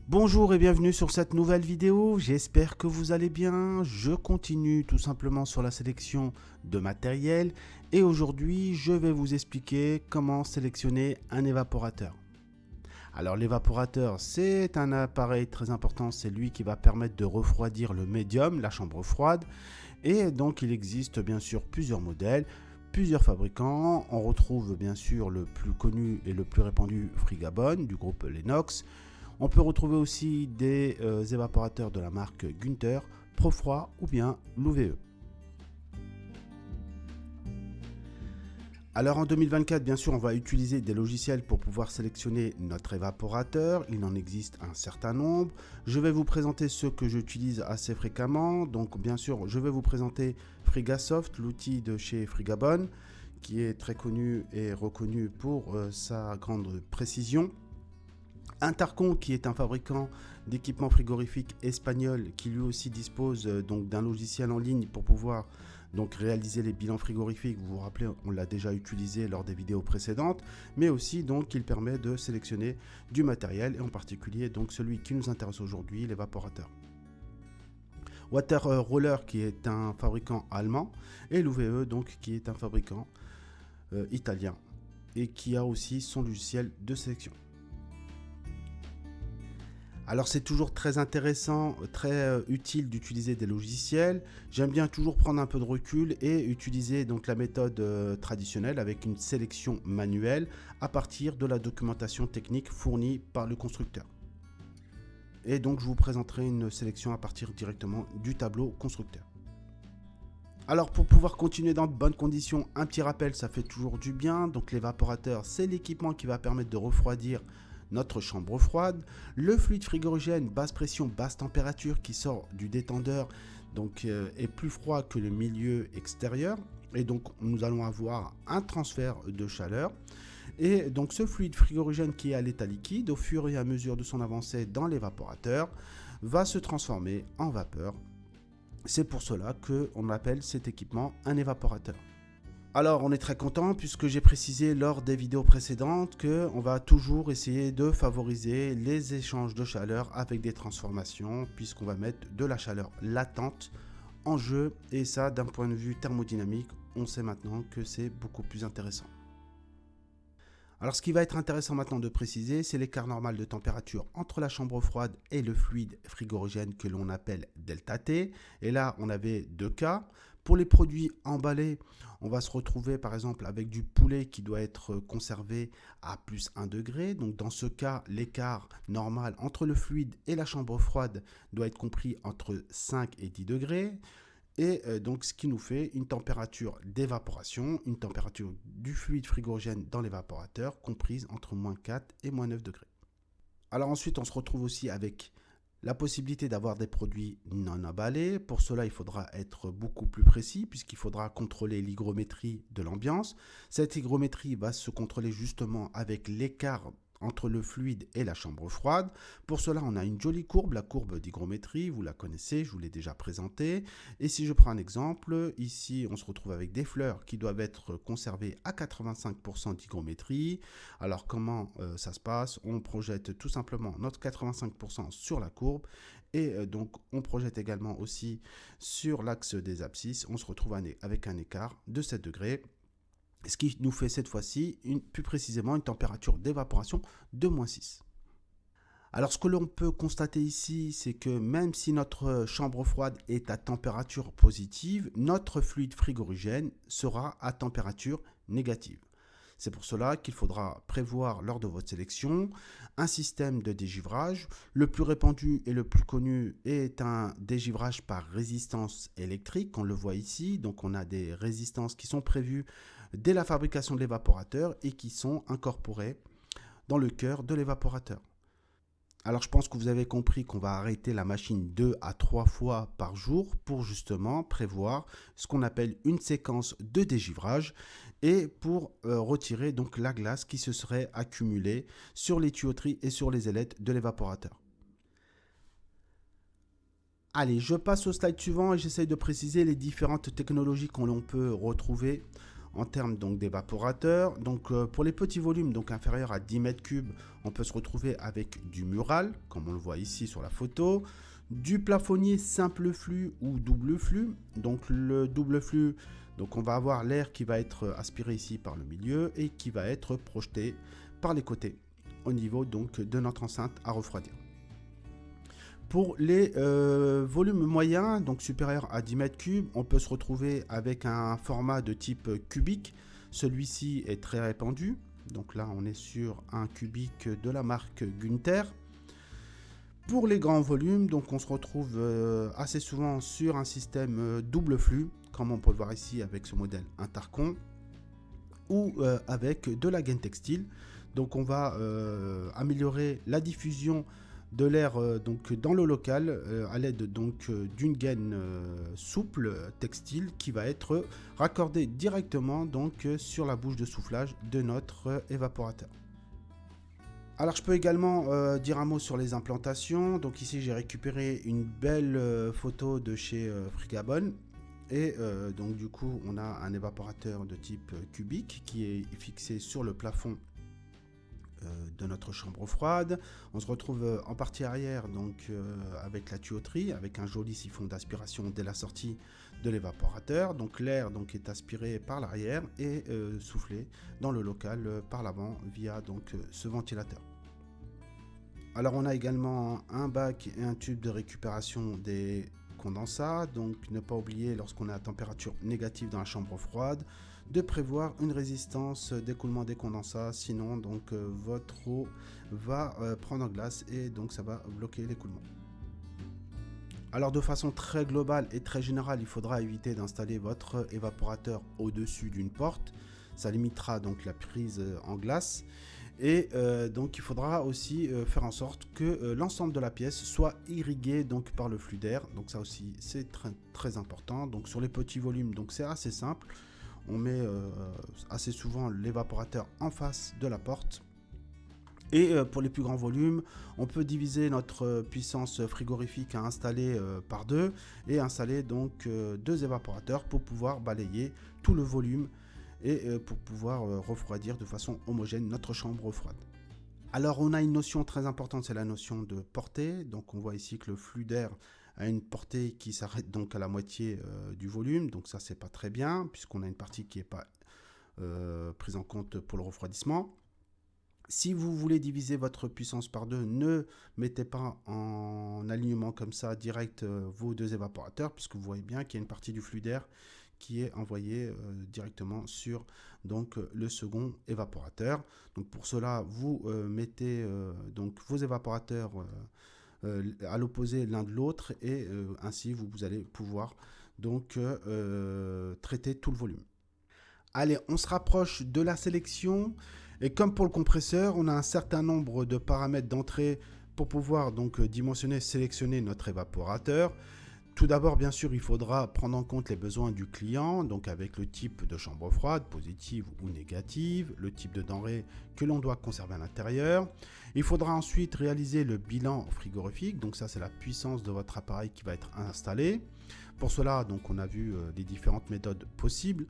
Bonjour et bienvenue sur cette nouvelle vidéo, j'espère que vous allez bien. Je continue tout simplement sur la sélection de matériel et aujourd'hui je vais vous expliquer comment sélectionner un évaporateur. Alors l'évaporateur, c'est un appareil très important, c'est lui qui va permettre de refroidir le médium, la chambre froide, et donc il existe bien sûr plusieurs modèles, plusieurs fabricants. On retrouve bien sûr le plus connu et le plus répandu Frigabon du groupe Lennox. On peut retrouver aussi des évaporateurs de la marque Günther, Profroid ou bien l'UVE. Alors en 2024, bien sûr, on va utiliser des logiciels pour pouvoir sélectionner notre évaporateur. Il en existe un certain nombre. Je vais vous présenter ceux que j'utilise assez fréquemment. Donc bien sûr, je vais vous présenter Frigasoft, l'outil de chez Frigabon, qui est très connu et reconnu pour sa grande précision. Intercon, qui est un fabricant d'équipements frigorifiques espagnol, qui lui aussi dispose donc d'un logiciel en ligne pour pouvoir donc réaliser les bilans frigorifiques. Vous vous rappelez, on l'a déjà utilisé lors des vidéos précédentes, mais aussi donc il permet de sélectionner du matériel et en particulier donc celui qui nous intéresse aujourd'hui, l'évaporateur. Water Roller, qui est un fabricant allemand, et l'UVE donc qui est un fabricant italien et qui a aussi son logiciel de sélection. Alors c'est toujours très intéressant, très utile d'utiliser des logiciels. J'aime bien toujours prendre un peu de recul et utiliser donc la méthode traditionnelle avec une sélection manuelle à partir de la documentation technique fournie par le constructeur. Et donc je vous présenterai une sélection à partir directement du tableau constructeur. Alors pour pouvoir continuer dans de bonnes conditions, un petit rappel, ça fait toujours du bien. Donc l'évaporateur, c'est l'équipement qui va permettre de refroidir notre chambre froide. Le fluide frigorigène basse pression, basse température qui sort du détendeur donc, est plus froid que le milieu extérieur. Et donc nous allons avoir un transfert de chaleur. Et donc ce fluide frigorigène qui est à l'état liquide, au fur et à mesure de son avancée dans l'évaporateur, va se transformer en vapeur. C'est pour cela qu'on appelle cet équipement un évaporateur. Alors on est très content puisque j'ai précisé lors des vidéos précédentes qu'on va toujours essayer de favoriser les échanges de chaleur avec des transformations puisqu'on va mettre de la chaleur latente en jeu et ça d'un point de vue thermodynamique, on sait maintenant que c'est beaucoup plus intéressant. Alors ce qui va être intéressant maintenant de préciser, c'est l'écart normal de température entre la chambre froide et le fluide frigorigène que l'on appelle ΔT. Et là, on avait deux cas. Pour les produits emballés, on va se retrouver par exemple avec du poulet qui doit être conservé à plus 1 degré. Donc dans ce cas, l'écart normal entre le fluide et la chambre froide doit être compris entre 5 et 10 degrés. Et donc ce qui nous fait une température d'évaporation, une température du fluide frigorigène dans l'évaporateur comprise entre moins 4 et moins 9 degrés. Alors ensuite on se retrouve aussi avec la possibilité d'avoir des produits non emballés. Pour cela il faudra être beaucoup plus précis puisqu'il faudra contrôler l'hygrométrie de l'ambiance. Cette hygrométrie va se contrôler justement avec l'écart entre le fluide et la chambre froide. Pour cela, on a une jolie courbe, la courbe d'hygrométrie, vous la connaissez, je vous l'ai déjà présentée. Et si je prends un exemple, ici, on se retrouve avec des fleurs qui doivent être conservées à 85% d'hygrométrie. Alors, comment ça se passe? On projette tout simplement notre 85% sur la courbe et donc on projette également aussi sur l'axe des abscisses. On se retrouve avec un écart de 7 degrés. Ce qui nous fait cette fois-ci, plus précisément, une température d'évaporation de moins 6. Alors ce que l'on peut constater ici, c'est que même si notre chambre froide est à température positive, notre fluide frigorigène sera à température négative. C'est pour cela qu'il faudra prévoir lors de votre sélection un système de dégivrage. Le plus répandu et le plus connu est un dégivrage par résistance électrique, on le voit ici. Donc on a des résistances qui sont prévues dès la fabrication de l'évaporateur et qui sont incorporées dans le cœur de l'évaporateur. Alors je pense que vous avez compris qu'on va arrêter la machine 2 à 3 fois par jour pour justement prévoir ce qu'on appelle une séquence de dégivrage et pour retirer donc la glace qui se serait accumulée sur les tuyauteries et sur les ailettes de l'évaporateur. Allez, je passe au slide suivant et j'essaye de préciser les différentes technologies qu'on l'on peut retrouver en termes donc d'évaporateurs. Donc pour les petits volumes donc inférieurs à 10 mètres cubes, on peut se retrouver avec du mural, comme on le voit ici sur la photo, du plafonnier simple flux ou double flux. Donc le double flux, donc on va avoir l'air qui va être aspiré ici par le milieu et qui va être projeté par les côtés au niveau donc de notre enceinte à refroidir. Pour les volumes moyens, donc supérieurs à 10 mètres cubes, on peut se retrouver avec un format de type cubique. Celui-ci est très répandu. Donc là, on est sur un cubique de la marque Günther. Pour les grands volumes, donc on se retrouve assez souvent sur un système double flux, comme on peut le voir ici avec ce modèle Intercon, ou avec de la gaine textile. Donc on va améliorer la diffusion de l'air donc dans le local à l'aide donc d'une gaine souple textile qui va être raccordée directement donc sur la bouche de soufflage de notre évaporateur. Alors je peux également dire un mot sur les implantations. Donc ici j'ai récupéré une belle photo de chez Frigabon. Et donc du coup on a un évaporateur de type cubique qui est fixé sur le plafond de notre chambre froide. On se retrouve en partie arrière donc avec la tuyauterie, avec un joli siphon d'aspiration dès la sortie de l'évaporateur. Donc l'air donc est aspiré par l'arrière et soufflé dans le local par l'avant via donc ce ventilateur. Alors on a également un bac et un tube de récupération des condensats. Donc ne pas oublier lorsqu'on est à température négative dans la chambre froide de prévoir une résistance d'écoulement des condensats, sinon donc votre eau va prendre glace et donc ça va bloquer l'écoulement. Alors de façon très globale et très générale, il faudra éviter d'installer votre évaporateur au-dessus d'une porte. Ça limitera donc la prise en glace. Et donc il faudra aussi faire en sorte que l'ensemble de la pièce soit irrigué donc par le flux d'air. Donc ça aussi c'est très important. Donc sur les petits volumes, donc c'est assez simple. On met assez souvent l'évaporateur en face de la porte. Et pour les plus grands volumes, on peut diviser notre puissance frigorifique à installer par deux et installer donc deux évaporateurs pour pouvoir balayer tout le volume et pour pouvoir refroidir de façon homogène notre chambre froide. Alors on a une notion très importante, c'est la notion de portée. Donc on voit ici que le flux d'air a une portée qui s'arrête donc à la moitié du volume. Donc ça c'est pas très bien puisqu'on a une partie qui n'est pas prise en compte pour le refroidissement. Si vous voulez diviser votre puissance par deux, ne mettez pas en alignement comme ça direct vos deux évaporateurs puisque vous voyez bien qu'il y a une partie du flux d'air qui est envoyé directement sur donc, le second évaporateur. Donc pour cela, vous mettez donc vos évaporateurs à l'opposé l'un de l'autre et ainsi vous allez pouvoir donc traiter tout le volume. Allez, on se rapproche de la sélection et comme pour le compresseur, on a un certain nombre de paramètres d'entrée pour pouvoir donc dimensionner, sélectionner notre évaporateur. Tout d'abord, bien sûr, il faudra prendre en compte les besoins du client, donc avec le type de chambre froide, positive ou négative, le type de denrée que l'on doit conserver à l'intérieur. Il faudra ensuite réaliser le bilan frigorifique, donc ça c'est la puissance de votre appareil qui va être installé. Pour cela, donc on a vu les différentes méthodes possibles.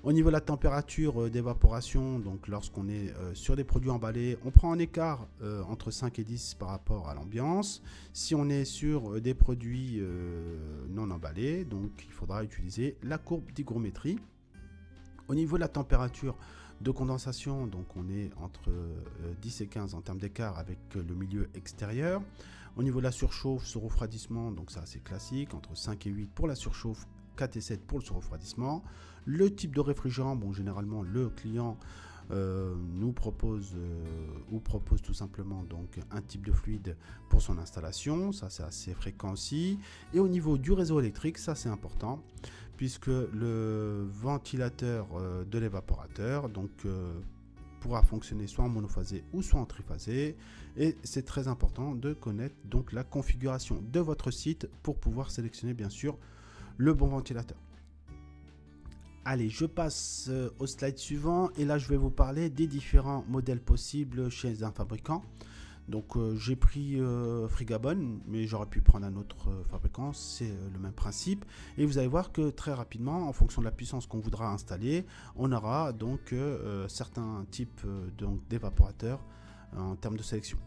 Au niveau de la température d'évaporation, donc lorsqu'on est sur des produits emballés, on prend un écart entre 5 et 10 par rapport à l'ambiance. Si on est sur des produits non emballés, donc il faudra utiliser la courbe d'hygrométrie. Au niveau de la température de condensation, donc on est entre 10 et 15 en termes d'écart avec le milieu extérieur. Au niveau de la surchauffe, ce refroidissement, donc ça c'est classique, entre 5 et 8 pour la surchauffe, 4 et 7 pour le surrefroidissement. Le type de réfrigérant, bon, généralement le client nous propose ou propose tout simplement donc un type de fluide pour son installation, ça c'est assez fréquent aussi. Et au niveau du réseau électrique, ça c'est important puisque le ventilateur de l'évaporateur donc pourra fonctionner soit en monophasé ou soit en triphasé et c'est très important de connaître donc la configuration de votre site pour pouvoir sélectionner bien sûr le bon ventilateur. Allez, je passe au slide suivant et là je vais vous parler des différents modèles possibles chez un fabricant. Donc j'ai pris Frigabon, mais j'aurais pu prendre un autre fabricant, c'est le même principe. Et vous allez voir que très rapidement, en fonction de la puissance qu'on voudra installer, on aura donc certains types d'évaporateurs en termes de sélection.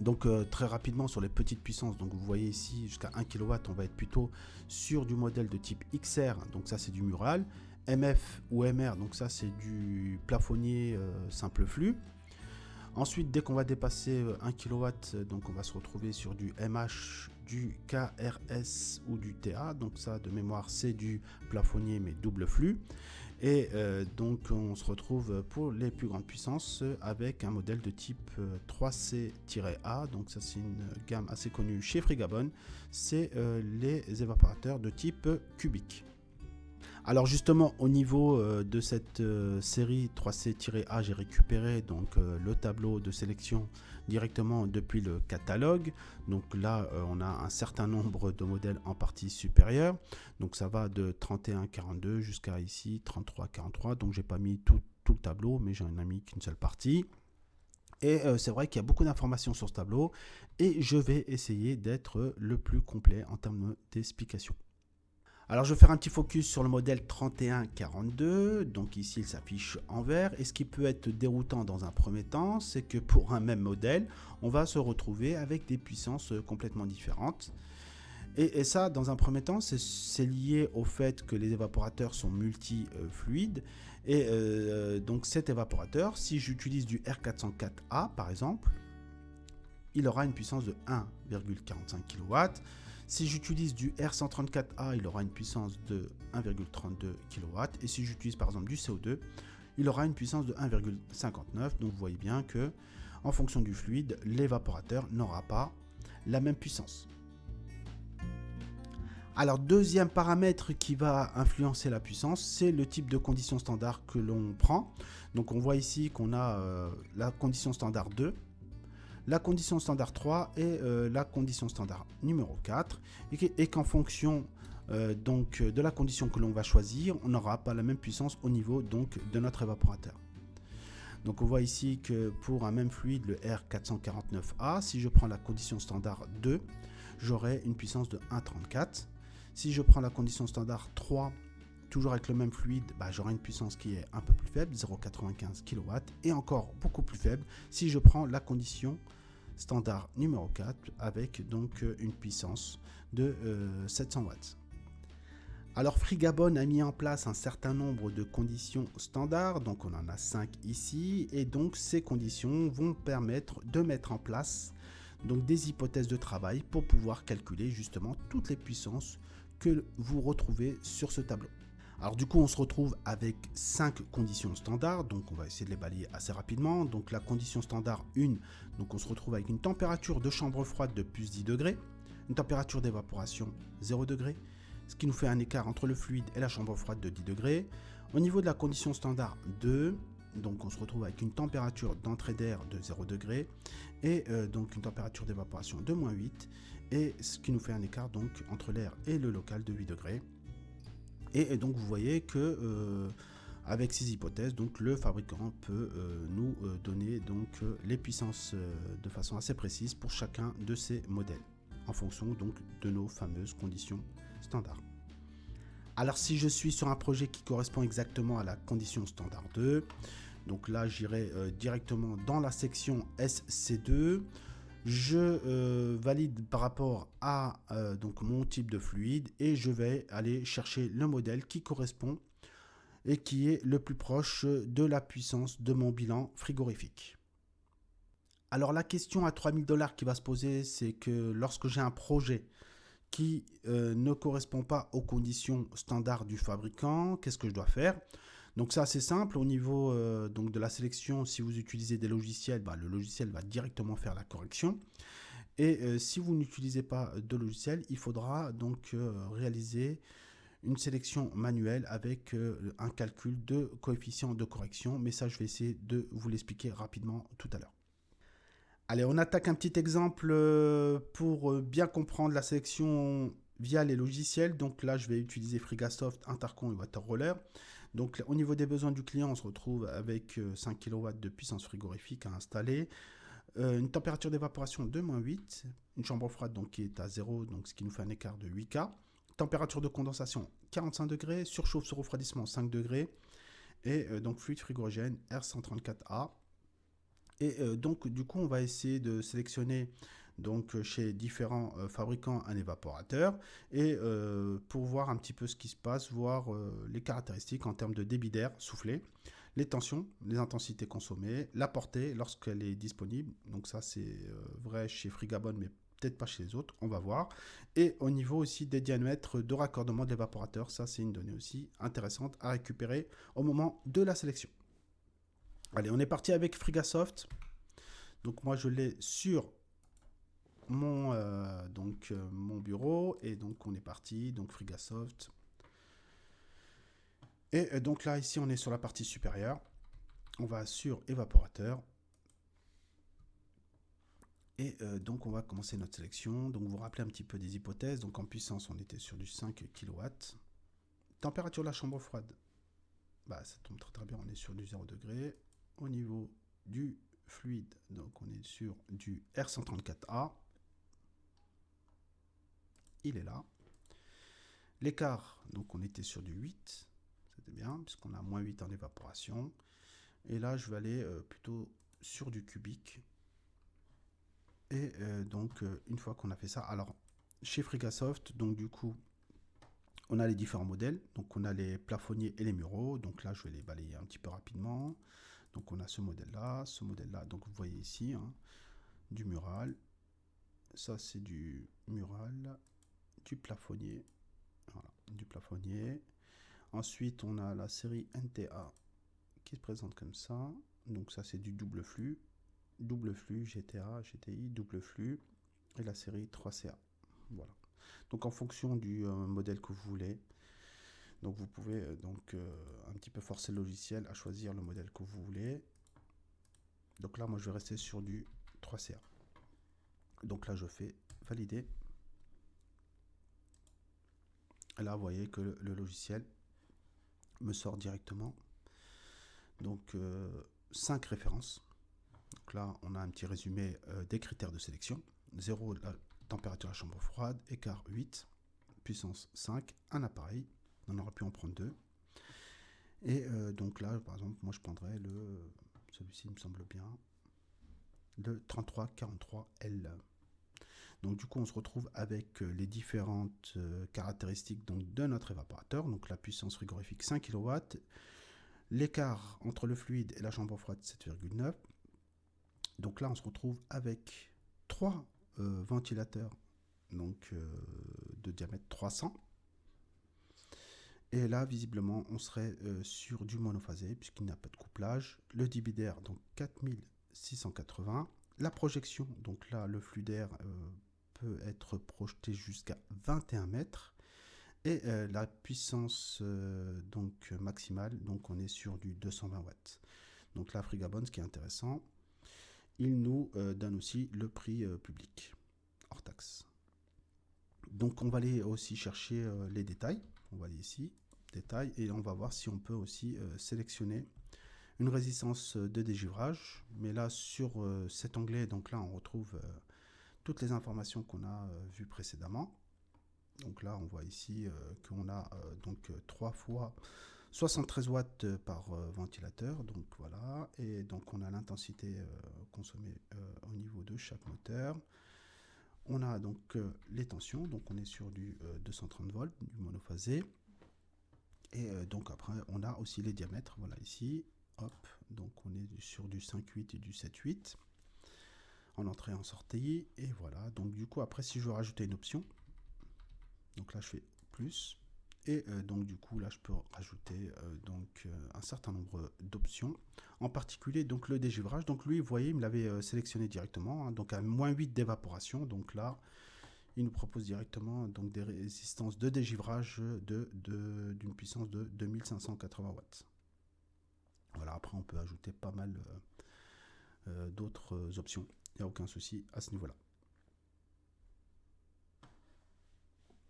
Donc très rapidement sur les petites puissances, donc vous voyez ici jusqu'à 1 kW, on va être plutôt sur du modèle de type XR, donc ça c'est du mural, MF ou MR, donc ça c'est du plafonnier simple flux. Ensuite, dès qu'on va dépasser 1 kW, donc on va se retrouver sur du MH, du KRS ou du TA. Donc ça, de mémoire, c'est du plafonnier mais double flux. Et donc on se retrouve pour les plus grandes puissances avec un modèle de type 3C-A. Donc ça, c'est une gamme assez connue chez Frigabon. C'est les évaporateurs de type cubique. Alors justement, au niveau de cette série 3C-A, j'ai récupéré donc le tableau de sélection directement depuis le catalogue. Donc là, on a un certain nombre de modèles en partie supérieure. Donc ça va de 31-42 jusqu'à ici 33-43. Donc j'ai pas mis tout le tableau, mais j'en ai mis qu'une seule partie. Et c'est vrai qu'il y a beaucoup d'informations sur ce tableau et je vais essayer d'être le plus complet en termes d'explication. Alors je vais faire un petit focus sur le modèle 3142, donc ici il s'affiche en vert, et ce qui peut être déroutant dans un premier temps, c'est que pour un même modèle, on va se retrouver avec des puissances complètement différentes. Et ça, dans un premier temps, c'est lié au fait que les évaporateurs sont multi-fluides, et donc cet évaporateur, si j'utilise du R404A par exemple, il aura une puissance de 1,45 kW. Si j'utilise du R134A, il aura une puissance de 1,32 kW. Et si j'utilise par exemple du CO2, il aura une puissance de 1,59. Donc vous voyez bien que en fonction du fluide, l'évaporateur n'aura pas la même puissance. Alors deuxième paramètre qui va influencer la puissance, c'est le type de condition standard que l'on prend. Donc on voit ici qu'on a la condition standard 2. La condition standard 3 et la condition standard numéro 4 et qu'en fonction donc, de la condition que l'on va choisir, on n'aura pas la même puissance au niveau donc, de notre évaporateur. Donc on voit ici que pour un même fluide, le R449A, si je prends la condition standard 2, j'aurai une puissance de 1,34. Si je prends la condition standard 3, toujours avec le même fluide, j'aurai une puissance qui est un peu plus faible, 0,95 kW, et encore beaucoup plus faible si je prends la condition standard numéro 4 avec donc une puissance de 700 watts. Alors Frigabon a mis en place un certain nombre de conditions standards, donc on en a 5 ici, et donc ces conditions vont permettre de mettre en place donc des hypothèses de travail pour pouvoir calculer justement toutes les puissances que vous retrouvez sur ce tableau. Alors du coup on se retrouve avec 5 conditions standards, donc on va essayer de les balayer assez rapidement. Donc la condition standard 1, donc on se retrouve avec une température de chambre froide de plus 10 degrés, une température d'évaporation 0 degrés, ce qui nous fait un écart entre le fluide et la chambre froide de 10 degrés. Au niveau de la condition standard 2, donc on se retrouve avec une température d'entrée d'air de 0 degrés et donc une température d'évaporation de moins 8, et ce qui nous fait un écart donc entre l'air et le local de 8 degrés. Et donc vous voyez que avec ces hypothèses, donc le fabricant peut nous donner donc les puissances de façon assez précise pour chacun de ces modèles, en fonction donc de nos fameuses conditions standards. Alors si je suis sur un projet qui correspond exactement à la condition standard 2, donc là j'irai directement dans la section SC2. Je valide par rapport à donc mon type de fluide et je vais aller chercher le modèle qui correspond et qui est le plus proche de la puissance de mon bilan frigorifique. Alors la question à 3000 $ qui va se poser, c'est que lorsque j'ai un projet qui ne correspond pas aux conditions standards du fabricant, qu'est-ce que je dois faire ? Donc c'est assez simple au niveau donc de la sélection. Si vous utilisez des logiciels, le logiciel va directement faire la correction. Et si vous n'utilisez pas de logiciel, il faudra donc réaliser une sélection manuelle avec un calcul de coefficient de correction. Mais ça, je vais essayer de vous l'expliquer rapidement tout à l'heure. Allez, on attaque un petit exemple pour bien comprendre la sélection via les logiciels. Donc là, je vais utiliser Frigasoft, Intercon et Waterroller. Donc au niveau des besoins du client, on se retrouve avec 5 kW de puissance frigorifique à installer. Une température d'évaporation de -8, une chambre froide donc qui est à 0, donc ce qui nous fait un écart de 8 K. Température de condensation 45 degrés, surchauffe sur refroidissement 5 degrés, et donc fluide frigorigène R134A. Et donc du coup on va essayer de sélectionner donc chez différents fabricants un évaporateur, et pour voir un petit peu ce qui se passe, voir les caractéristiques en termes de débit d'air soufflé, les tensions, les intensités consommées, la portée lorsqu'elle est disponible. Donc ça c'est vrai chez Frigabon, mais peut-être pas chez les autres, on va voir. Et au niveau aussi des diamètres de raccordement de l'évaporateur, ça c'est une donnée aussi intéressante à récupérer au moment de la sélection. Allez, on est parti avec Frigasoft. Donc moi je l'ai sur mon, mon bureau, et donc on est parti, donc Frigasoft. Et donc là ici on est sur la partie supérieure, on va sur évaporateur, et donc on va commencer notre sélection. Donc vous vous rappelez un petit peu des hypothèses. Donc en puissance on était sur du 5 kW, température de la chambre froide, bah, ça tombe très bien, on est sur du 0 degré. Au niveau du fluide, donc on est sur du R134A, il est là. L'écart, donc on était sur du 8, c'était bien, puisqu'on a -8 en évaporation. Et là, je vais aller plutôt sur du cubique. Et donc, une fois qu'on a fait ça, alors, chez Frigasoft, donc du coup, on a les différents modèles. Donc, on a les plafonniers et les muraux. Donc là, je vais les balayer un petit peu rapidement. Donc, on a ce modèle-là, ce modèle-là. Donc, vous voyez ici, hein, du mural. Ça, c'est du mural, du plafonnier. Voilà, du plafonnier. Ensuite, on a la série NTA qui se présente comme ça. Donc ça, c'est du double flux, GTA, GTI, double flux, et la série 3CA. Voilà. Donc en fonction du modèle que vous voulez, donc vous pouvez un petit peu forcer le logiciel à choisir le modèle que vous voulez. Donc là, moi, je vais rester sur du 3CA. Donc là, je fais valider. Et là, vous voyez que le logiciel me sort directement donc 5 références. Donc là, on a un petit résumé des critères de sélection. 0, la température de la chambre froide, écart 8, puissance 5, un appareil. On aurait pu en prendre 2. Et donc là, par exemple, moi je prendrais celui-ci me semble bien, le 3343L. Donc du coup, on se retrouve avec les différentes caractéristiques donc, de notre évaporateur. Donc la puissance frigorifique 5 kW, l'écart entre le fluide et la chambre froide 7,9. Donc là, on se retrouve avec 3 ventilateurs donc, de diamètre 300. Et là, visiblement, on serait sur du monophasé puisqu'il n'y a pas de couplage. Le débit d'air, donc 4680. La projection, donc là, le flux d'air peut être projeté jusqu'à 21 mètres. Et la puissance donc maximale, donc on est sur du 220 watts. Donc là, Frigabon, ce qui est intéressant, il nous donne aussi le prix public, hors taxe. Donc on va aller aussi chercher les détails. On va aller ici, détails, et on va voir si on peut aussi sélectionner une résistance de dégivrage. Mais là, sur cet onglet, donc là, on retrouve toutes les informations qu'on a vues précédemment. Donc là, on voit ici qu'on a donc 3 fois 73 watts par ventilateur, donc voilà, et donc on a l'intensité consommée au niveau de chaque moteur. On a donc les tensions, donc on est sur du 230 volts, du monophasé, et donc après on a aussi les diamètres, voilà ici, hop, donc on est sur du 5,8 et du 7,8 en entrée et en sortie, et voilà, donc du coup après si je veux rajouter une option, donc là je fais plus. Et donc du coup là je peux rajouter un certain nombre d'options, en particulier donc le dégivrage. Donc lui vous voyez il me l'avait sélectionné directement, hein, donc à -8 d'évaporation. Donc là il nous propose directement donc des résistances de dégivrage d'une puissance de 2580 watts. Voilà, après on peut ajouter pas mal d'autres options, il n'y a aucun souci à ce niveau là.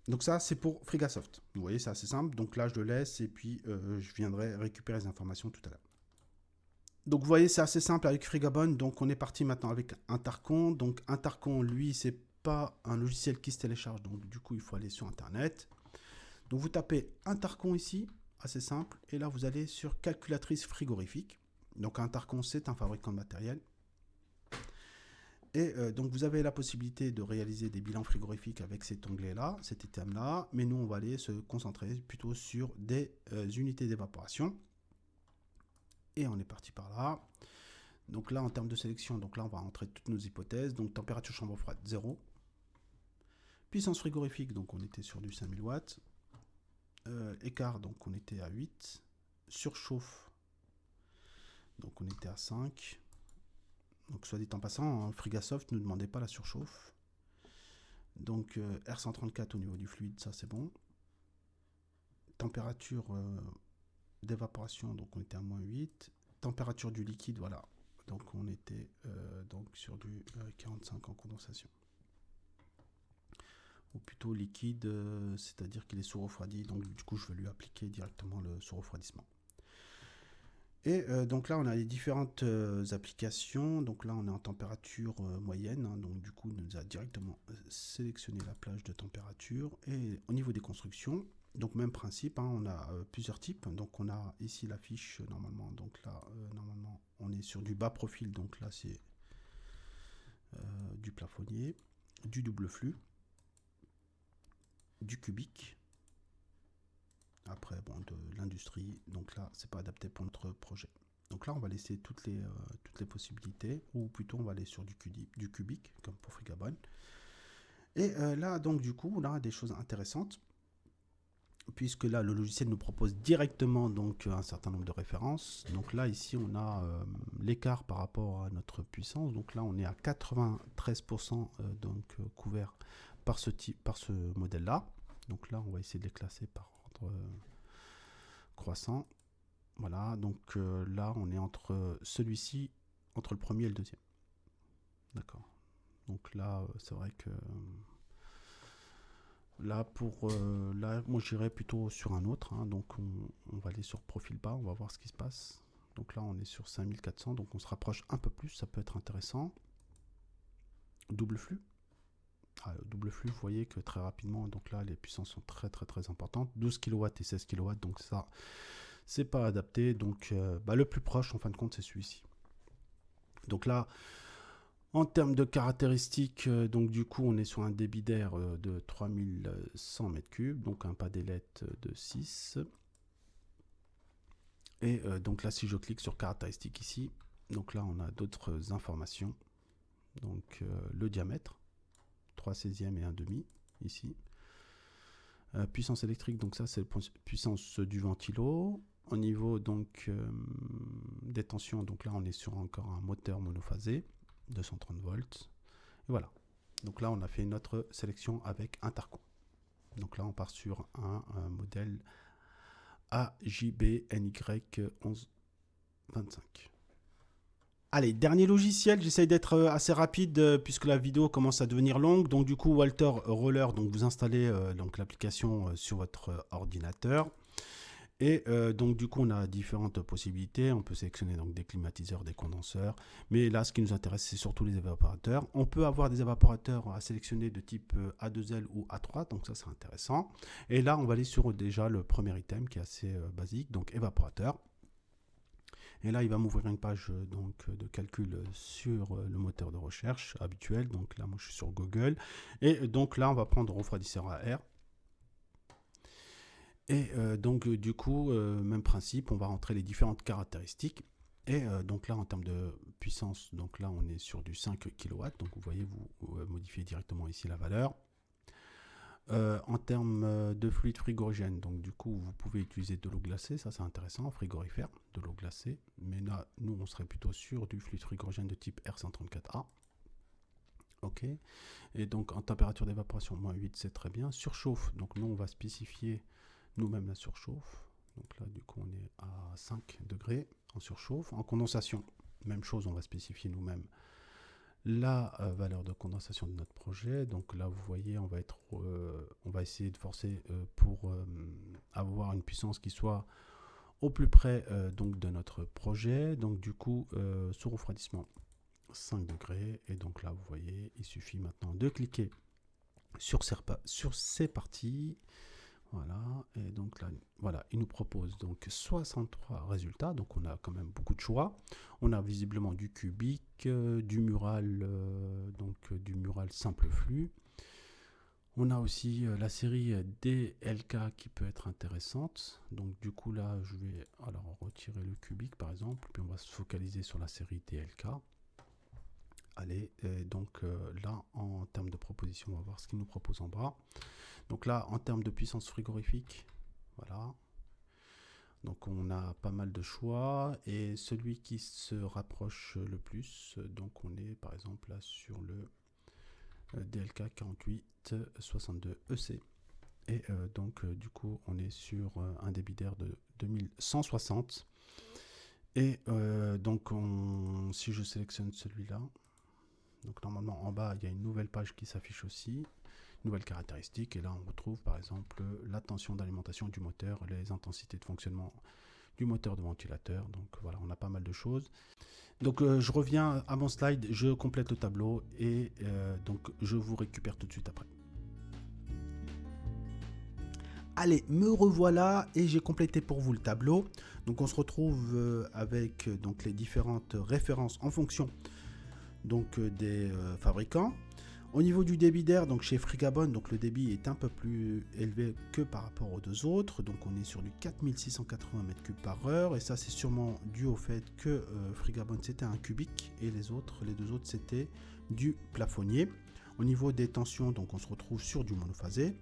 Donc ça, c'est pour Frigasoft. Vous voyez, c'est assez simple. Donc là, je le laisse et puis je viendrai récupérer les informations tout à l'heure. Donc vous voyez, c'est assez simple avec Frigabon. Donc on est parti maintenant avec Intercon. Donc Intercon, lui, c'est pas un logiciel qui se télécharge. Donc du coup, il faut aller sur Internet. Donc vous tapez Intercon ici, assez simple. Et là, vous allez sur calculatrice frigorifique. Donc Intercon, c'est un fabricant de matériel. Et donc vous avez la possibilité de réaliser des bilans frigorifiques avec cet onglet-là, cet item-là. Mais nous, on va aller se concentrer plutôt sur des unités d'évaporation. Et on est parti par là. Donc là, en termes de sélection, donc là, on va rentrer toutes nos hypothèses. Donc température chambre froide, 0. Puissance frigorifique, donc on était sur du 5000 watts. Écart, donc on était à 8. Surchauffe, donc on était à 5. Donc soit dit en passant, hein, Frigasoft ne demandait pas la surchauffe. Donc R134 au niveau du fluide, ça c'est bon. Température d'évaporation, donc on était à moins 8. Température du liquide, voilà. Donc on était donc sur du 45 en condensation. Ou plutôt liquide, c'est-à-dire qu'il est sous-refroidi. Donc du coup, je vais lui appliquer directement le sous-refroidissement. Et donc là, on a les différentes applications. Donc là, on est en température moyenne. Hein, donc du coup, on nous a directement sélectionné la plage de température. Et au niveau des constructions, donc même principe, hein, on a plusieurs types. Donc on a ici la fiche normalement. Donc là, normalement, on est sur du bas profil. Donc là, c'est du plafonnier, du double flux, du cubique. Après, bon, de l'industrie. Donc là, c'est pas adapté pour notre projet. Donc là, on va laisser toutes les possibilités, ou plutôt on va aller sur du cubique, comme pour Frigabon. Et là, donc du coup, on a des choses intéressantes, puisque là, le logiciel nous propose directement donc un certain nombre de références. Donc là, ici, on a l'écart par rapport à notre puissance. Donc là, on est à 93% donc couvert par ce modèle-là. Donc là, on va essayer de les classer par ordre croissant. Voilà, donc là, on est entre celui-ci, entre le premier et le deuxième. D'accord. Donc là, c'est vrai que là, là, moi, j'irais plutôt sur un autre. Hein, donc, on va aller sur profil bas, on va voir ce qui se passe. Donc là, on est sur 5400, donc on se rapproche un peu plus, ça peut être intéressant. Double flux. Double flux, vous voyez que très rapidement, donc là, les puissances sont très importantes. 12 kW et 16 kW, donc ça, c'est pas adapté. Donc, le plus proche, en fin de compte, c'est celui-ci. Donc là, en termes de caractéristiques, donc du coup, on est sur un débit d'air de 3100 m3, donc un pas d'ailette de 6. Et donc là, si je clique sur caractéristiques ici, donc là, on a d'autres informations. Donc le diamètre, 3/16 et 1/2 ici. Puissance électrique, donc ça, c'est la puissance du ventilo. Au niveau donc des tensions, donc là, on est sur encore un moteur monophasé. 230 volts. Et voilà. Donc là, on a fait notre sélection avec Intercon. Donc là, on part sur un modèle AJB-NY1125. Allez, dernier logiciel. J'essaye d'être assez rapide puisque la vidéo commence à devenir longue. Donc du coup, Walter Roller, donc vous installez donc l'application sur votre ordinateur. Et donc du coup, on a différentes possibilités. On peut sélectionner donc des climatiseurs, des condenseurs. Mais là, ce qui nous intéresse, c'est surtout les évaporateurs. On peut avoir des évaporateurs à sélectionner de type A2L ou A3. Donc ça, c'est intéressant. Et là, on va aller sur déjà le premier item qui est assez basique. Donc évaporateur. Et là, il va m'ouvrir une page donc, de calcul sur le moteur de recherche habituel. Donc là, moi, je suis sur Google. Et donc là, on va prendre refroidisseur à air. Et donc du coup, même principe, on va rentrer les différentes caractéristiques. Et donc là, en termes de puissance, donc là, on est sur du 5 kW. Donc vous voyez, vous modifiez directement ici la valeur. En termes de fluide frigorigène, donc du coup, vous pouvez utiliser de l'eau glacée. Ça, c'est intéressant, frigorifère, de l'eau glacée. Mais là, nous, on serait plutôt sur du fluide frigorigène de type R134A. OK. Et donc, en température d'évaporation, moins 8, c'est très bien. Surchauffe, donc nous, on va spécifier nous-mêmes la surchauffe. Donc là, du coup, on est à 5 degrés en surchauffe. En condensation, même chose, on va spécifier nous-mêmes la valeur de condensation de notre projet. Donc là, vous voyez, on va essayer de forcer pour avoir une puissance qui soit au plus près donc de notre projet. Donc du coup, sous refroidissement 5 degrés. Et donc là, vous voyez, il suffit maintenant de cliquer sur ces parties. Voilà, et donc là, voilà, il nous propose donc 63 résultats, donc on a quand même beaucoup de choix. On a visiblement du cubique, du mural, du mural simple flux. On a aussi la série DLK qui peut être intéressante. Donc du coup là, je vais alors retirer le cubique par exemple, puis on va se focaliser sur la série DLK. Allez, donc là, en termes de proposition, on va voir ce qu'il nous propose en bas. Donc là, en termes de puissance frigorifique, voilà. Donc on a pas mal de choix. Et celui qui se rapproche le plus, donc on est par exemple là sur le DLK 4862 EC. Et donc du coup, on est sur un débit d'air de 2160. Et donc si je sélectionne celui-là, donc normalement en bas, il y a une nouvelle page qui s'affiche aussi. Nouvelles caractéristiques, et là on retrouve par exemple la tension d'alimentation du moteur, les intensités de fonctionnement du moteur de ventilateur. Donc voilà, on a pas mal de choses. Donc je reviens à mon slide, je complète le tableau et donc je vous récupère tout de suite après. Allez, me revoilà et j'ai complété pour vous le tableau. Donc on se retrouve avec donc les différentes références en fonction donc des fabricants. Au niveau du débit d'air, donc chez Frigabon, donc le débit est un peu plus élevé que par rapport aux deux autres. Donc on est sur du 4680 m3 par heure. Et ça, c'est sûrement dû au fait que Frigabon, c'était un cubique. Et les deux autres, c'était du plafonnier. Au niveau des tensions, donc on se retrouve sur du monophasé.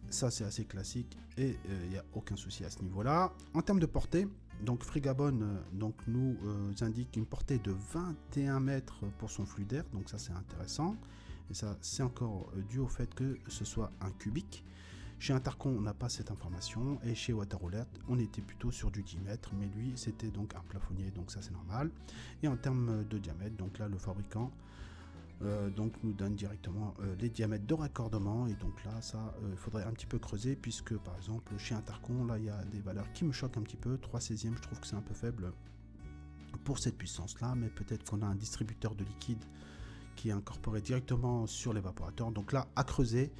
Ça, c'est assez classique et il n'y a aucun souci à ce niveau-là. En termes de portée, donc Frigabon nous indique une portée de 21 mètres pour son flux d'air, donc ça c'est intéressant. Et ça c'est encore dû au fait que ce soit un cubique. Chez Intercon on n'a pas cette information et chez Waterroulette on était plutôt sur du 10 mètres, mais lui c'était donc un plafonnier, donc ça c'est normal. Et en termes de diamètre, donc là le fabricant donc nous donne directement les diamètres de raccordement, et donc là ça il faudrait un petit peu creuser, puisque par exemple chez Intercon là il y a des valeurs qui me choquent un petit peu. 3/16, je trouve que c'est un peu faible pour cette puissance là, mais peut-être qu'on a un distributeur de liquide qui est incorporé directement sur l'évaporateur, donc là à creuser.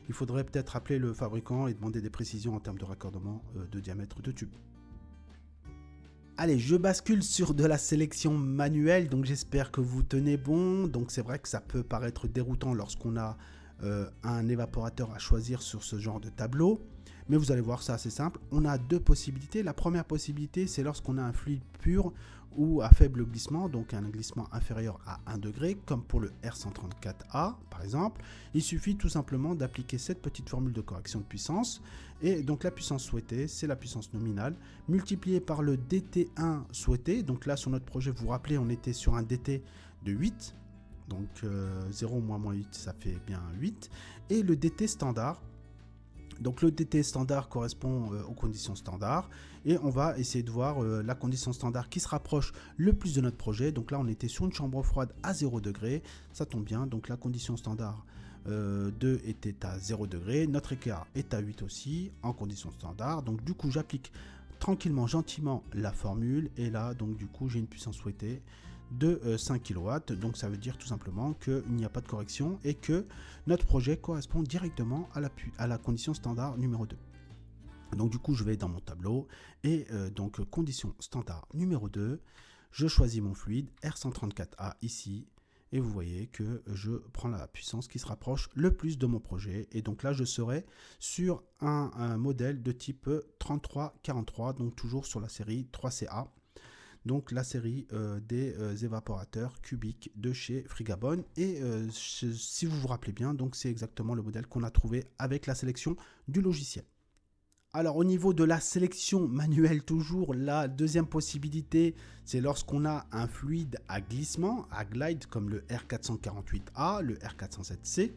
Il faudrait peut-être appeler le fabricant et demander des précisions en termes de raccordement de diamètre de tube. Allez, je bascule sur de la sélection manuelle, donc j'espère que vous tenez bon. Donc c'est vrai que ça peut paraître déroutant lorsqu'on a un évaporateur à choisir sur ce genre de tableau, mais vous allez voir, c'est assez simple. On a deux possibilités. La première possibilité, c'est lorsqu'on a un fluide pur ou à faible glissement, donc un glissement inférieur à 1 degré, comme pour le R134A par exemple. Il suffit tout simplement d'appliquer cette petite formule de correction de puissance, et donc la puissance souhaitée, c'est la puissance nominale, multipliée par le DT1 souhaité. Donc là sur notre projet, vous vous rappelez, on était sur un DT de 8, donc 0 moins 8, ça fait bien 8, et le DT standard. Donc le DT standard correspond aux conditions standards, et on va essayer de voir la condition standard qui se rapproche le plus de notre projet. Donc là on était sur une chambre froide à 0 degré, ça tombe bien, donc la condition standard 2 était à 0 degré, notre écart est à 8 aussi en condition standard. Donc du coup j'applique tranquillement, gentiment la formule, et là donc du coup j'ai une puissance souhaitée de 5 kW, donc ça veut dire tout simplement qu'il n'y a pas de correction et que notre projet correspond directement à la condition standard numéro 2. Donc du coup je vais dans mon tableau et donc condition standard numéro 2, je choisis mon fluide R134A ici, et vous voyez que je prends la puissance qui se rapproche le plus de mon projet, et donc là je serai sur un modèle de type 3343, donc toujours sur la série 3CA. Donc la série des évaporateurs cubiques de chez Frigabon, et si vous vous rappelez bien, donc c'est exactement le modèle qu'on a trouvé avec la sélection du logiciel. Alors au niveau de la sélection manuelle, toujours la deuxième possibilité, c'est lorsqu'on a un fluide à glissement, à glide, comme le R448A, le R407C.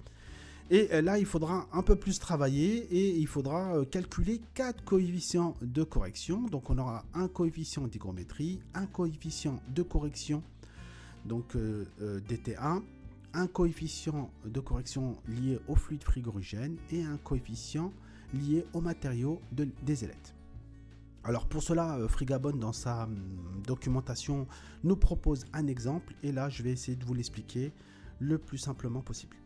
Et là, il faudra un peu plus travailler, et il faudra calculer 4 coefficients de correction. Donc on aura un coefficient d'hygrométrie, un coefficient de correction, donc DT1, un coefficient de correction lié au fluide frigorigène, et un coefficient lié au matériau des ailettes. Alors pour cela, Frigabon dans sa documentation nous propose un exemple et là je vais essayer de vous l'expliquer le plus simplement possible.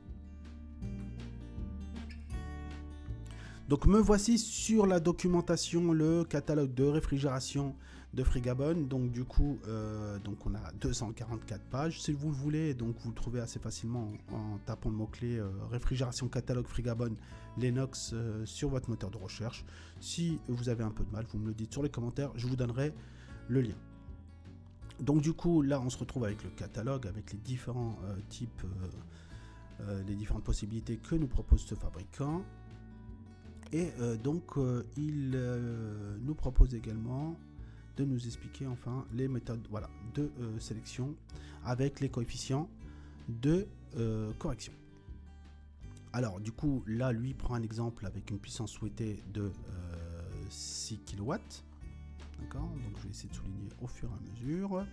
Donc me voici sur la documentation, le catalogue de réfrigération de Frigabon. Donc du coup, donc on a 244 pages. Si vous le voulez, donc vous le trouvez assez facilement en tapant le mot-clé réfrigération catalogue Frigabon Lennox sur votre moteur de recherche. Si vous avez un peu de mal, vous me le dites sur les commentaires, je vous donnerai le lien. Donc du coup, là on se retrouve avec le catalogue, avec les différents types, les différentes possibilités que nous propose ce fabricant. Et donc il nous propose également de nous expliquer enfin les méthodes de sélection avec les coefficients de correction. Alors du coup là lui prend un exemple avec une puissance souhaitée de 6 kW. D'accord, donc je vais essayer de souligner au fur et à mesure.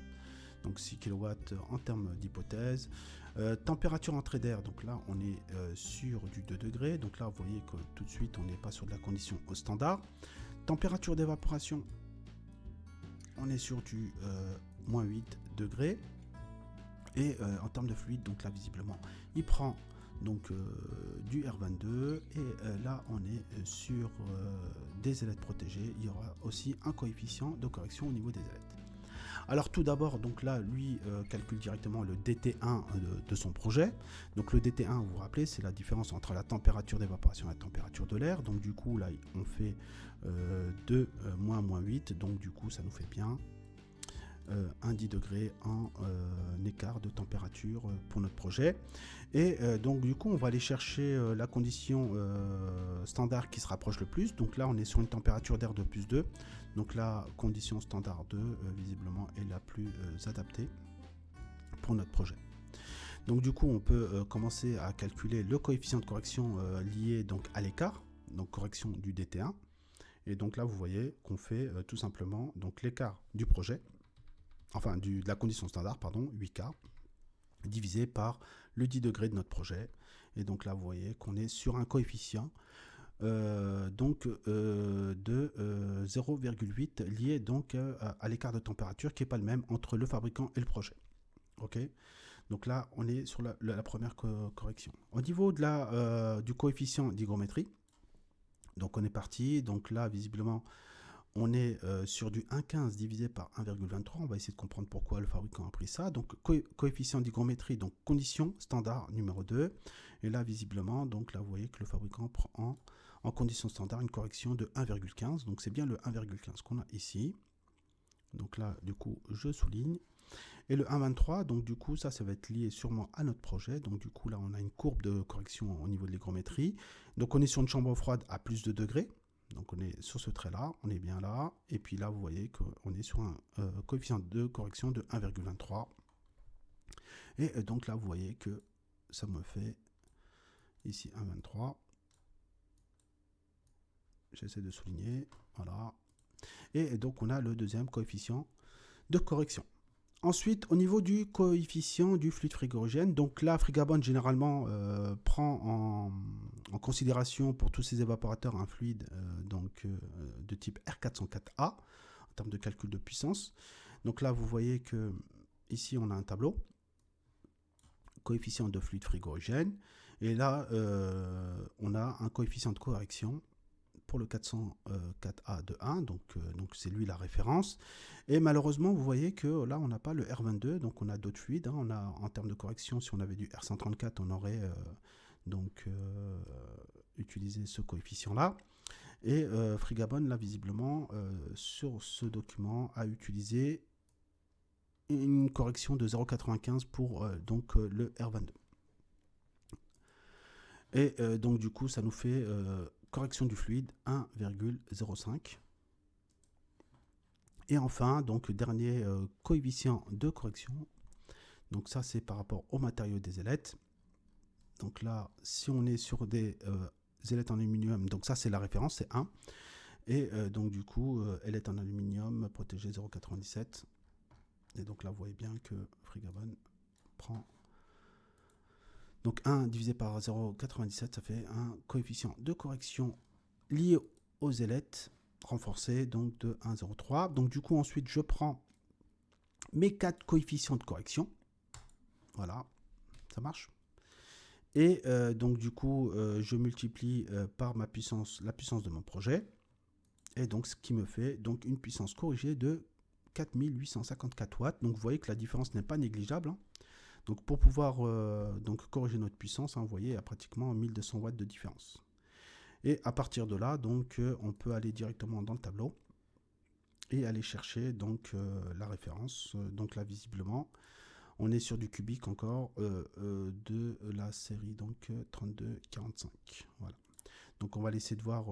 Donc 6 kW en termes d'hypothèse. Température entrée d'air, donc là on est sur du 2 degrés, donc là vous voyez que tout de suite on n'est pas sur de la condition au standard. Température d'évaporation, on est sur du moins 8 degrés. Et en termes de fluide, donc là visiblement il prend donc du R22 et là on est sur des ailettes protégées. Il y aura aussi un coefficient de correction au niveau des ailettes. Alors tout d'abord, donc là, lui calcule directement le DT1 de son projet. Donc le DT1, vous vous rappelez, c'est la différence entre la température d'évaporation et la température de l'air. Donc du coup, là, on fait de moins 8. Donc du coup, ça nous fait bien un 10 degrés en écart de température pour notre projet. Et donc du coup, on va aller chercher la condition standard qui se rapproche le plus. Donc là, on est sur une température d'air de plus 2. Donc la condition standard 2, visiblement, est la plus adaptée pour notre projet. Donc du coup, on peut commencer à calculer le coefficient de correction lié donc à l'écart, donc correction du DT1. Et donc là, vous voyez qu'on fait tout simplement donc l'écart du projet, enfin de la condition standard, pardon, 8K, divisé par le 10 degrés de notre projet. Et donc là, vous voyez qu'on est sur un coefficient de 0,8 lié donc à l'écart de température qui n'est pas le même entre le fabricant et le projet. Ok, donc là on est sur la première correction. Au niveau de du coefficient d'hygrométrie, donc on est parti, donc là visiblement on est sur du 1,15 divisé par 1,23. On va essayer de comprendre pourquoi le fabricant a pris ça. Donc coefficient d'hygrométrie, donc condition standard numéro 2. Et là visiblement, donc là vous voyez que le fabricant prend en condition standard une correction de 1,15. Donc c'est bien le 1,15 qu'on a ici. Donc là du coup je souligne. Et le 1,23, donc du coup ça va être lié sûrement à notre projet. Donc du coup là on a une courbe de correction au niveau de l'hygrométrie. Donc on est sur une chambre froide à plus de degrés. Donc on est sur ce trait là, on est bien là, et puis là vous voyez qu'on est sur un coefficient de correction de 1,23. Et donc là vous voyez que ça me fait ici 1,23. J'essaie de souligner, voilà. Et donc on a le deuxième coefficient de correction. Ensuite, au niveau du coefficient du fluide frigorigène, donc là, Frigabon généralement prend en considération pour tous ces évaporateurs un fluide de type R404A en termes de calcul de puissance. Donc là, vous voyez que ici, on a un tableau, coefficient de fluide frigorigène, et là, on a un coefficient de correction pour le 404A de 1, donc c'est lui la référence. Et malheureusement, vous voyez que là, on n'a pas le R22, donc on a d'autres fluides. Hein. On a, en termes de correction, si on avait du R134, on aurait utilisé ce coefficient-là. Et Frigabon, là, visiblement, sur ce document, a utilisé une correction de 0,95 pour le R22. Et donc, du coup, ça nous fait correction du fluide 1,05. Et enfin, donc dernier coefficient de correction. Donc ça, c'est par rapport au matériau des ailettes. Donc là, si on est sur des ailettes en aluminium, donc ça c'est la référence, c'est 1. Et donc du coup, ailettes en aluminium protégées 0,97. Et donc là, vous voyez bien que Frigabon prend... Donc 1 divisé par 0,97, ça fait un coefficient de correction lié aux ailettes, renforcé donc de 1,03. Donc du coup ensuite je prends mes 4 coefficients de correction. Voilà, ça marche. Et donc du coup je multiplie par la puissance de mon projet. Et donc ce qui me fait donc une puissance corrigée de 4854 watts. Donc vous voyez que la différence n'est pas négligeable, hein. Donc pour pouvoir donc corriger notre puissance, hein, vous voyez, il y a pratiquement 1200 watts de différence. Et à partir de là, donc on peut aller directement dans le tableau et aller chercher donc la référence. Donc là visiblement, on est sur du cubique encore de la série donc 3245. Voilà. Donc on va laisser de voir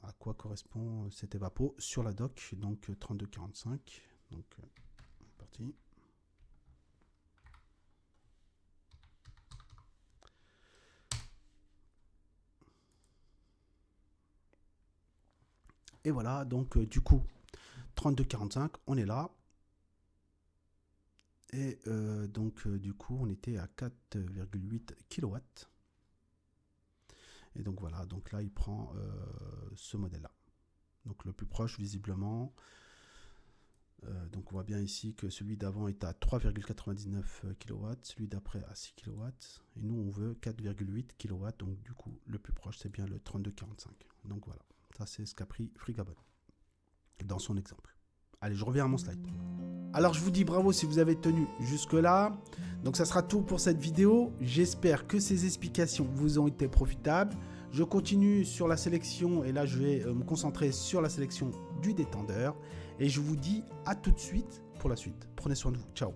à quoi correspond cet évapo sur la doc, donc 3245. Donc c'est parti. Et voilà, donc du coup 3245, on est là. Et donc du coup on était à 4,8 kW. Et donc voilà, donc là il prend ce modèle là. Donc le plus proche visiblement. Donc on voit bien ici que celui d'avant est à 3,99 kW, celui d'après à 6 kW. Et nous on veut 4,8 kW. Donc du coup le plus proche c'est bien le 3245. Donc voilà, ça c'est ce qu'a pris Frigabon dans son exemple. Allez, je reviens à mon slide. Alors je vous dis bravo si vous avez tenu jusque là. Donc ça sera tout pour cette vidéo. J'espère que ces explications vous ont été profitables. Je continue sur la sélection et là je vais me concentrer sur la sélection du détendeur. Et je vous dis à tout de suite pour la suite. Prenez soin de vous. Ciao.